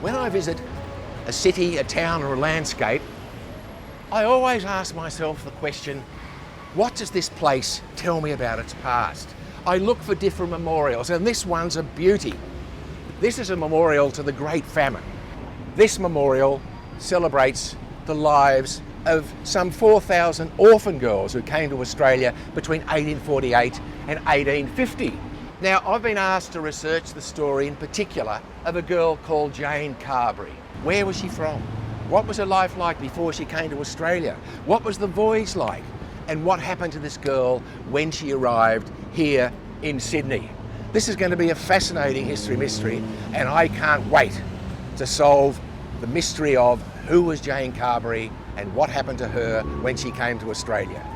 When I visit a city, a town or a landscape, I always ask myself the question, what does this place tell me about its past? I look for different memorials, and this one's a beauty. This is a memorial to the Great Famine. This memorial celebrates the lives of some 4,000 orphan girls who came to Australia between 1848 and 1850. Now, I've been asked to research the story in particular of a girl called Jane Carberry. Where was she from? What was her life like before she came to Australia? What was the voyage like? And what happened to this girl when she arrived here in Sydney? This is going to be a fascinating history mystery, and I can't wait to solve the mystery of who was Jane Carberry and what happened to her when she came to Australia.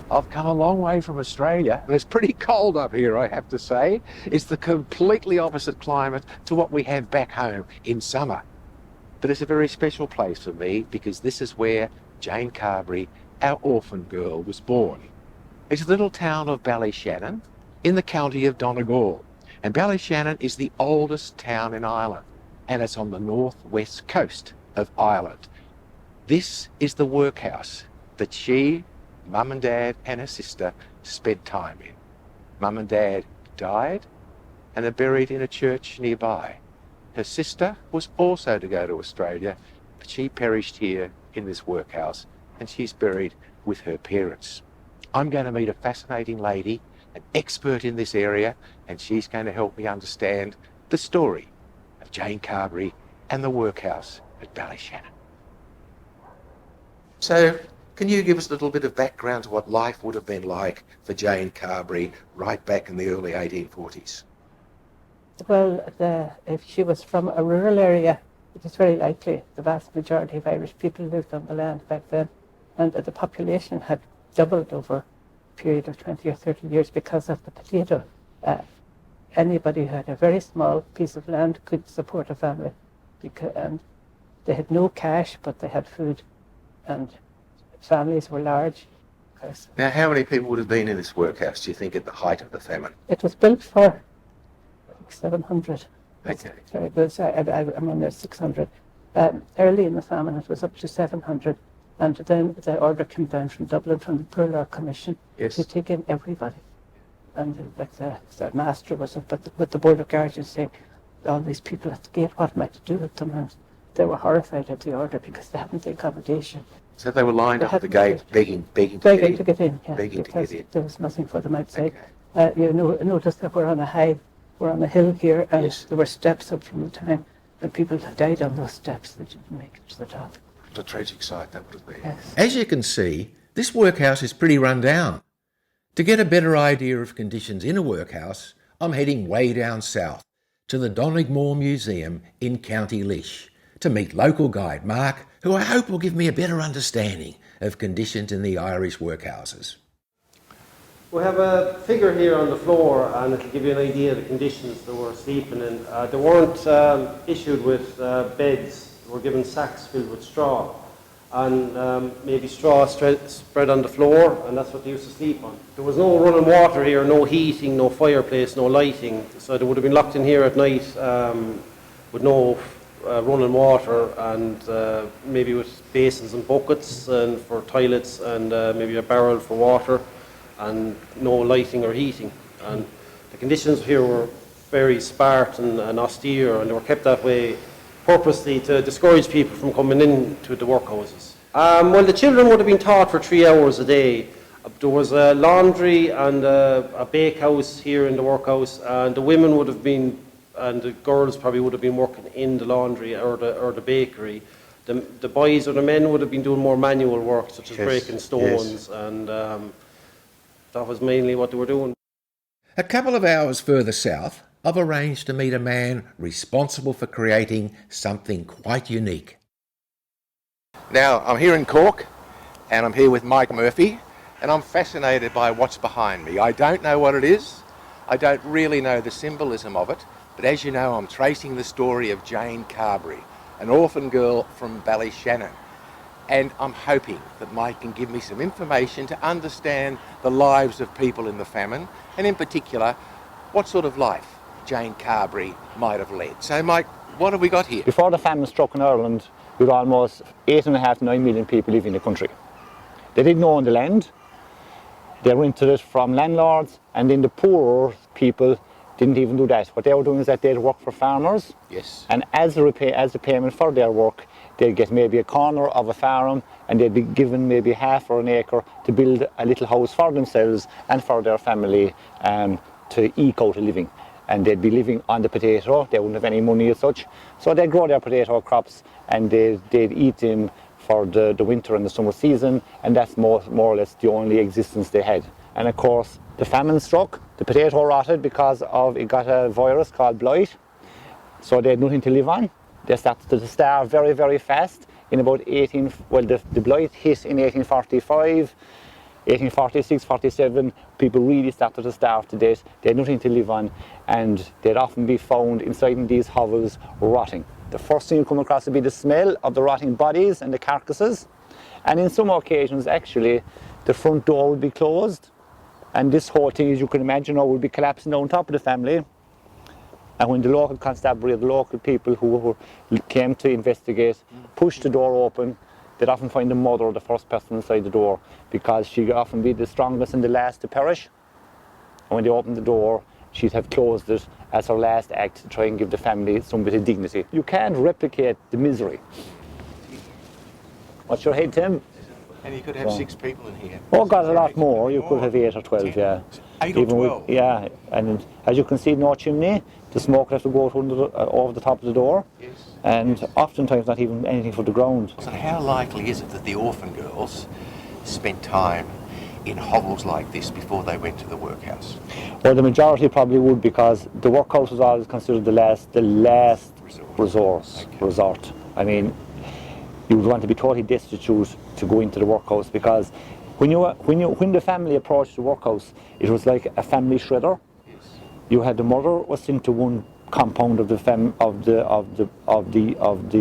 I've come a long way from Australia, and it's pretty cold up here, I have to say. It's the completely opposite climate to what we have back home in summer. But it's a very special place for me because this is where Jane Carberry, our orphan girl, was born. It's a little town of Ballyshannon in the county of Donegal. And Ballyshannon is the oldest town in Ireland, and it's on the northwest coast of Ireland. This is the workhouse that she, Mum and Dad and her sister spent time in. Mum and Dad died and are buried in a church nearby. Her sister was also to go to Australia, but she perished here in this workhouse, and she's buried with her parents. I'm going to meet a fascinating lady, an expert in this area, and she's going to help me understand the story of Jane Carberry and the workhouse at Ballyshannon. So, can you give us a little bit of background to what life would have been like for Jane Carberry right back in the early 1840s? Well, if she was from a rural area, it is very likely the vast majority of Irish people lived on the land back then, and the population had doubled over a period of 20 or 30 years because of the potato. Anybody who had a very small piece of land could support a family, and they had no cash, but they had food, and families were large. Now, how many people would have been in this workhouse, do you think, at the height of the famine? It was built for 700. Okay. I'm on there 600. Early in the famine, it was up to 700, and then the order came down from Dublin, from the Poor Law Commission, to take in everybody. And the master was up with the Board of Guardians saying, all these people at the gate, what am I to do with them? And they were horrified at the order because they hadn't the accommodation. So they were lined up at the gate, begging to get in. Yeah, begging to get in. There was nothing for them outside. Okay. Notice that we're on a hill here, and there were steps up from the time, and people died on those steps. They didn't make it to the top. What a tragic sight that would have been. Yes. As you can see, this workhouse is pretty run down. To get a better idea of conditions in a workhouse, I'm heading way down south to the Dominic Museum in County Laois to meet local guide Mark, who I hope will give me a better understanding of conditions in the Irish workhouses. We have a figure here on the floor, and it'll give you an idea of the conditions they were sleeping in. They weren't issued with beds. They were given sacks filled with straw, and maybe straw spread on the floor, and that's what they used to sleep on. There was no running water here, no heating, no fireplace, no lighting, so they would have been locked in here at night with no running water, and maybe with basins and buckets and for toilets, and maybe a barrel for water, and no lighting or heating. And the conditions here were very Spartan and austere, and they were kept that way purposely to discourage people from coming into the workhouses. Well, the children would have been taught for 3 hours a day. There was a laundry and a bakehouse here in the workhouse, and the women would have been, and the girls probably would have been working in the laundry or the bakery. The boys or the men would have been doing more manual work, such as breaking stones, and that was mainly what they were doing. A couple of hours further south, I've arranged to meet a man responsible for creating something quite unique. Now, I'm here in Cork, and I'm here with Mike Murphy, and I'm fascinated by what's behind me. I don't know what it is. I don't really know the symbolism of it, but as you know, I'm tracing the story of Jane Carberry, an orphan girl from Ballyshannon. And I'm hoping that Mike can give me some information to understand the lives of people in the famine, and in particular, what sort of life Jane Carberry might have led. So, Mike, what have we got here? Before the famine struck in Ireland, we had almost 8.5 to 9 million people living in the country. They didn't own the land. They rented it from landlords, and then the poorer people didn't even do that. What they were doing is that they'd work for farmers. Yes. And as the payment for their work, they'd get maybe a corner of a farm, and they'd be given maybe half or an acre to build a little house for themselves and for their family to eke out a living. And they'd be living on the potato. They wouldn't have any money as such. So they'd grow their potato crops, and they'd eat them for the winter and the summer season, and that's more or less the only existence they had. And of course, the famine struck, the potato rotted because it got a virus called blight, so they had nothing to live on. They started to starve very, very fast. In about the blight hit in 1845, 1846, 47, people really started to starve to death. They had nothing to live on, and they'd often be found inside these hovels rotting. The first thing you come across would be the smell of the rotting bodies and the carcasses. And in some occasions, actually, the front door would be closed, and this whole thing, as you can imagine, would be collapsing on top of the family. And when the local constabulary, the local people who came to investigate, pushed the door open, they'd often find the mother, the first person inside the door, because she'd often be the strongest and the last to perish. And when they opened the door, she'd have closed it as her last act to try and give the family some bit of dignity. You can't replicate the misery. What's your head, Tim? And you could have 6 people in here. Oh, God, a lot more. You could have 8 or 12, yeah. 8 or 12? Yeah, and as you can see, no chimney. The smoke would have to go over the top of the door. Yes. And oftentimes not even anything for the ground. So how likely is it that the orphan girls spent time in hovels like this before they went to the workhouse? Well, the majority probably would, because the workhouse was always considered the last resort. I mean, you would want to be totally destitute to go into the workhouse, because when the family approached the workhouse, it was like a family shredder. Yes. You had the mother was sent to one compound of the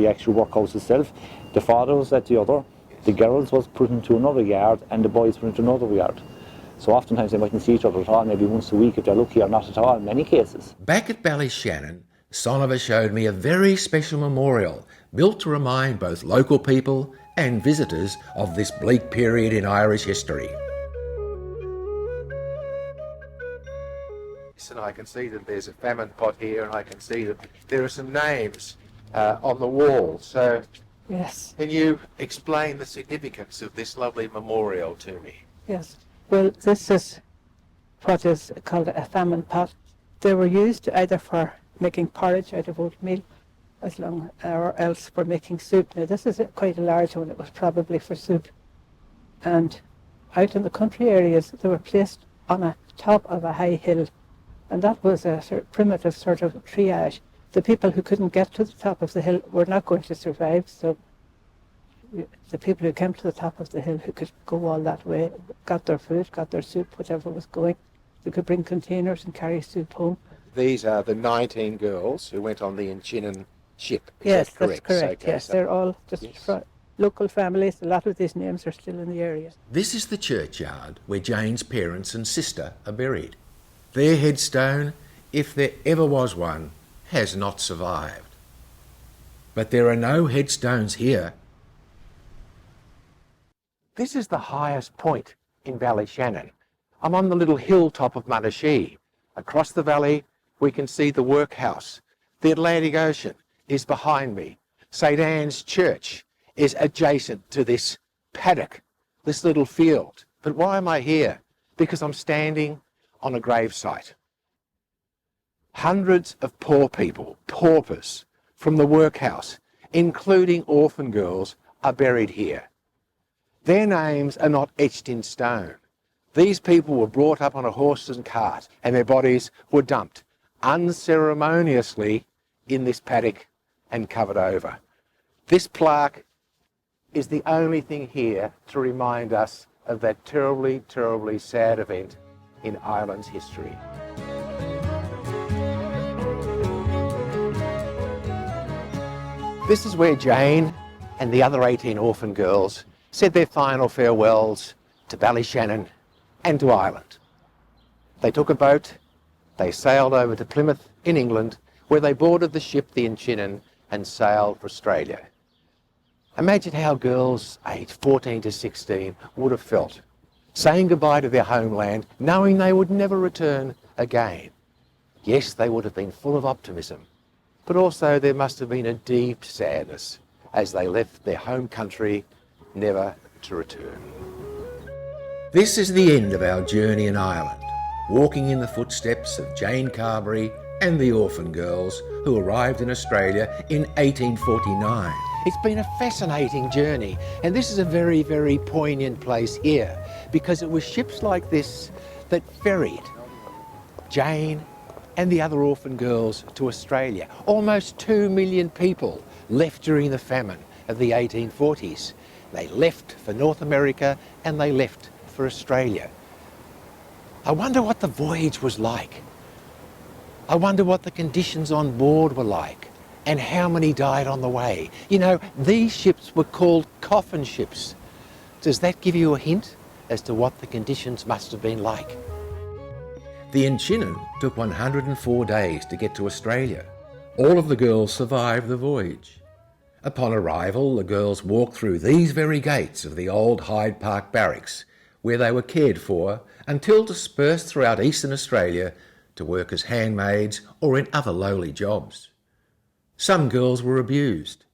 actual workhouse itself. The father was at the other. The girls was put into another yard, and the boys put into another yard. So oftentimes they mightn't see each other at all, maybe once a week if they're lucky, or not at all in many cases. Back at Ballyshannon, Sonova showed me a very special memorial built to remind both local people and visitors of this bleak period in Irish history. And I can see that there's a famine pot here, and I can see that there are some names on the wall. So Yes, can you explain the significance of this lovely memorial to me? yes. Well, this is what is called a famine pot. They were used either for making porridge out of oatmeal, or else for making soup. Now, this is quite a large one. It was probably for soup. And out in the country areas, they were placed on a top of a high hill. And that was a sort of primitive sort of triage. The people who couldn't get to the top of the hill were not going to survive, so the people who came to the top of the hill, who could go all that way, got their food, got their soup, whatever was going. They could bring containers and carry soup home. These are the 19 girls who went on the Inchinnan ship. Is Yes, that correct? that's correct. Okay, Yes, so- they're all just Yes. local families. A lot of these names are still in the area. This is the churchyard where Jane's parents and sister are buried. Their headstone, if there ever was one, has not survived. But there are no headstones here. This is the highest point in Ballyshannon. I'm on the little hilltop of Munashee. Across the valley, we can see the workhouse. The Atlantic Ocean is behind me. St. Anne's Church is adjacent to this paddock, this little field. But why am I here? Because I'm standing on a gravesite. Hundreds of poor people, paupers, from the workhouse, including orphan girls, are buried here. Their names are not etched in stone. These people were brought up on a horse and cart, and their bodies were dumped unceremoniously in this paddock and covered over. This plaque is the only thing here to remind us of that terribly, terribly sad event in Ireland's history. This is where Jane and the other 18 orphan girls said their final farewells to Ballyshannon and to Ireland. They took a boat They sailed over to Plymouth in England, where they boarded the ship the Untitled and sailed for Australia. Imagine how girls aged 14 to 16 would have felt, saying goodbye to their homeland, knowing they would never return again. Yes, they would have been full of optimism, but also there must have been a deep sadness as they left their home country, never to return. This is the end of our journey in Ireland, walking in the footsteps of Jane Carberry and the Orphan girls who arrived in Australia in 1849. It's been a fascinating journey, and this is a very, very poignant place here, because it was ships like this that ferried Jane and the other orphan girls to Australia. Almost 2 million people left during the famine of the 1840s. They left for North America and they left for Australia. I wonder what the voyage was like. I wonder what the conditions on board were like and how many died on the way. You know, these ships were called coffin ships. Does that give you a hint as to what the conditions must have been like? The Untitled took 104 days to get to Australia. All of the girls survived the voyage. Upon arrival, the girls walked through these very gates of the old Hyde Park barracks, where they were cared for until dispersed throughout eastern Australia to work as handmaids or in other lowly jobs. Some girls were abused.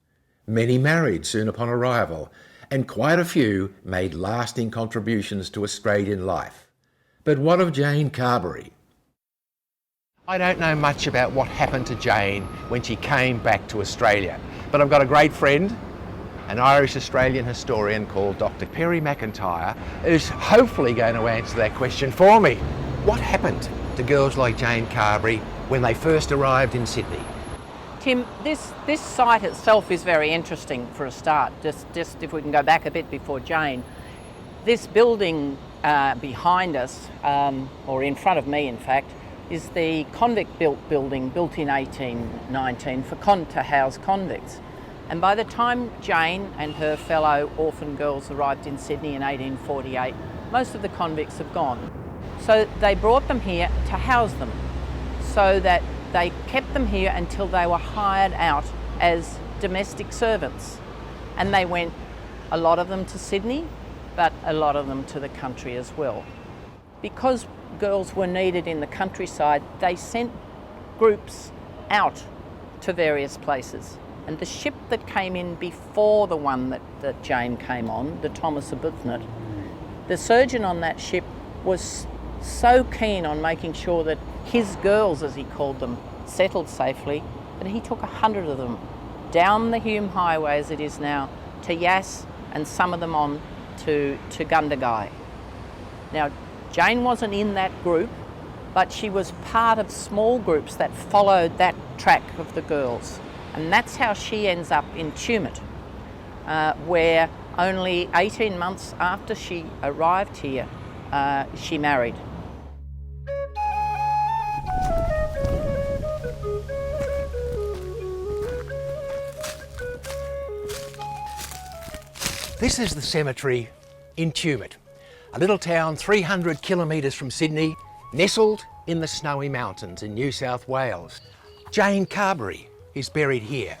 Many married soon upon arrival, and quite a few made lasting contributions to Australian life. But what of Jane Carberry? I don't know much about what happened to Jane when she came back to Australia, but I've got a great friend, an Irish-Australian historian called Dr. Perry McIntyre, who's hopefully going to answer that question for me. What happened to girls like Jane Carberry when they first arrived in Sydney? Tim, this site itself is very interesting for a start, just if we can go back a bit before Jane. This building behind us, or in front of me in fact, is the convict-built building built in 1819 to house convicts. And by the time Jane and her fellow orphan girls arrived in Sydney in 1848, most of the convicts have gone. So they brought them here to house them, so that they kept them here until they were hired out as domestic servants. And they went, a lot of them to Sydney, but a lot of them to the country as well. Because girls were needed in the countryside, they sent groups out to various places. And the ship that came in before the one that Jane came on, the Thomas Arbuthnot, the surgeon on that ship was so keen on making sure that his girls, as he called them, settled safely, that he took 100 of them down the Hume Highway as it is now to Yass, and some of them on to Gundagai. Now, Jane wasn't in that group, but she was part of small groups that followed that track of the girls. And that's how she ends up in Tumut, where only 18 months after she arrived here, she married. This is the cemetery in Tumut, a little town 300 kilometres from Sydney, nestled in the Snowy Mountains in New South Wales. Jane Carberry is buried here.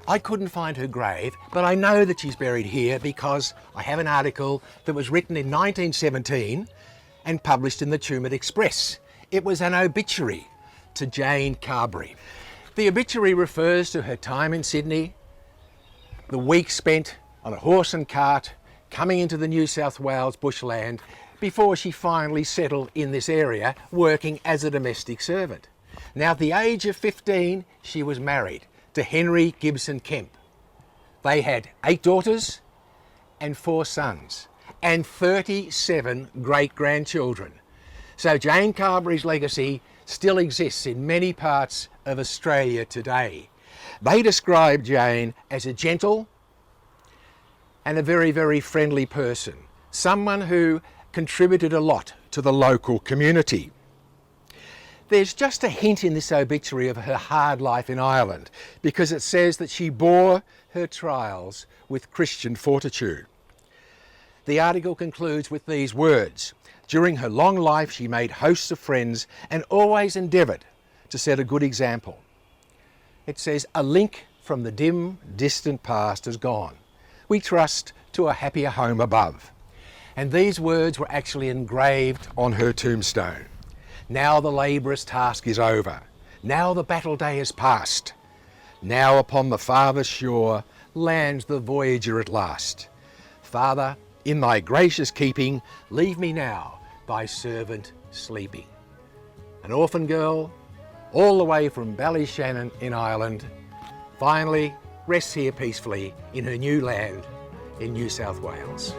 I couldn't find her grave, but I know that she's buried here because I have an article that was written in 1917 and published in the Tumut Express. It was an obituary to Jane Carberry. The obituary refers to her time in Sydney, the week spent on a horse and cart coming into the New South Wales bushland before she finally settled in this area working as a domestic servant. Now, at the age of 15, she was married to Henry Gibson Kemp. They had 8 daughters and 4 sons and 37 great-grandchildren. So Jane Carberry's legacy still exists in many parts of Australia today. They describe Jane as a gentle and a very, very friendly person, someone who contributed a lot to the local community. There's just a hint in this obituary of her hard life in Ireland, because it says that she bore her trials with Christian fortitude. The article concludes with these words: during her long life she made hosts of friends and always endeavoured to set a good example. It says, a link from the dim, distant past has gone. We trust to a happier home above. And these words were actually engraved on her tombstone. Now the laborious task is over. Now the battle day is past. Now upon the farthest shore lands the voyager at last. Father, in thy gracious keeping, leave me now, thy servant sleeping. An orphan girl, all the way from Ballyshannon in Ireland, finally rests here peacefully in her new land in New South Wales.